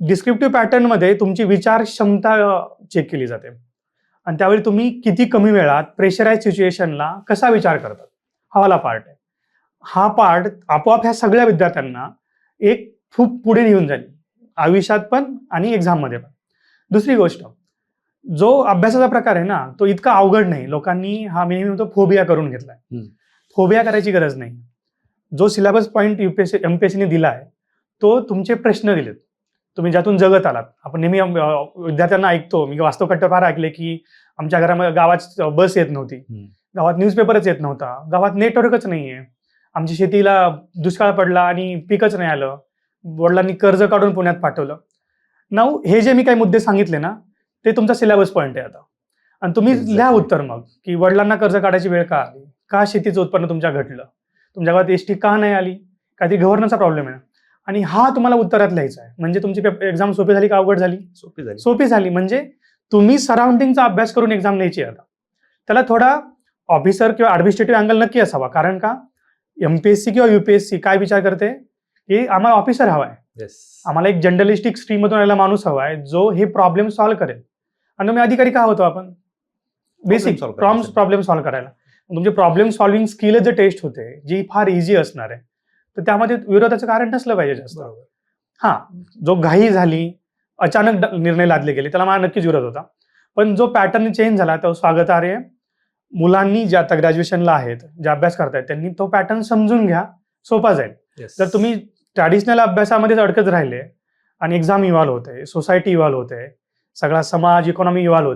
Descriptive पॅटर्नमध्ये तुमची विचार क्षमता चेक केली जाते आणि त्यावेळी तुम्ही किती कमी वेळात प्रेशराईज सिच्युएशनला कसा विचार करतात हा वाला पार्ट आहे. हा पार्ट आपोआप ह्या सगळ्या विद्यार्थ्यांना एक खूप पुढे घेऊन जाईल आयुष्यात पण आणि एक्झाममध्ये पण. दुसरी गोष्ट, जो अभ्यासाचा प्रकार आहे ना तो इतका अवघड नाही. लोकांनी हा मिनिमम तो फोबिया करून घेतलाय. फोबिया करायची गरज नाही. जो सिलेबस पॉईंट युपीएससी एमपीएससीने दिला आहे तो तुमचे प्रश्न दिलेत, तुम्ही ज्यातून जगत आलात. आपण नेहमी विद्यार्थ्यांना ऐकतो, मी वास्तव कट्ट फार ऐकले की आमच्या घरामध्ये गावात बस येत नव्हती, गावात न्यूजपेपरच येत नव्हता, गावात नेटवर्कच नाहीये, आमच्या शेतीला दुष्काळ पडला आणि पिकच नाही आलं, वडिलांनी कर्ज काढून पुण्यात पाठवलं. नाऊ हे जे मी काही मुद्दे सांगितले ना ते तुमचा सिलेबस पॉईंट आहे आता. आणि तुम्ही लिहा उत्तर मग की वडिलांना कर्ज काढायची वेळ का आली, का शेतीचं उत्पन्न तुमच्या घटलं, तुमच्या गावात एसटी का नाही आली, का ती गव्हर्नन्सचा प्रॉब्लेम आहे. आणि हा तुम्हाला उत्तरात लिहायचा आहे. म्हणजे तुमची एक्झाम सोपी झाली का अवघड झाली? सोपी झाली. म्हणजे तुम्ही सराउंडिंगचा अभ्यास करून एक्झाम द्यायची आता. त्याला थोडा ऑफिसर किंवा ऍडमिनिस्ट्रेटिव्ह अँगल नक्की असावा. कारण का एमपीएससी किंवा युपीएससी काय विचार करते की आम्हाला ऑफिसर हवाय, आम्हाला एक जर्नलिस्टिक स्ट्रीम मधून आलेला माणूस हवाय जो हे प्रॉब्लेम सॉल्व्ह करेल. आणि तुम्ही अधिकारी का होतो? आपण बेसिक प्रॉब्लेम सॉल्व्ह करायला. तुमची प्रॉब्लेम सॉल्व्हिंग स्किल टेस्ट होते जी फार इझी असणार आहे. तर त्यामध्ये विरोधाचं कारण नसलं पाहिजे जास्त. हा, जो घाई झाली, अचानक निर्णय लादले गेले त्याला मला नक्कीच विरोध होता. पण जो पॅटर्न चेंज झाला तो स्वागतार्ह आहे. मुलांनी जे आता ग्रॅज्युएशनला आहेत, जे अभ्यास करतायत त्यांनी तो पॅटर्न समजून घ्या, सोपा जाईल. जर तुम्ही ट्रॅडिशनल अभ्यासामध्येच अडकत राहिले आणि एक्झाम इव्हॉल्व होते, सोसायटी इव्हॉल्व होते, सगळा समाज इकॉनॉमी इव्हॉल्व होते,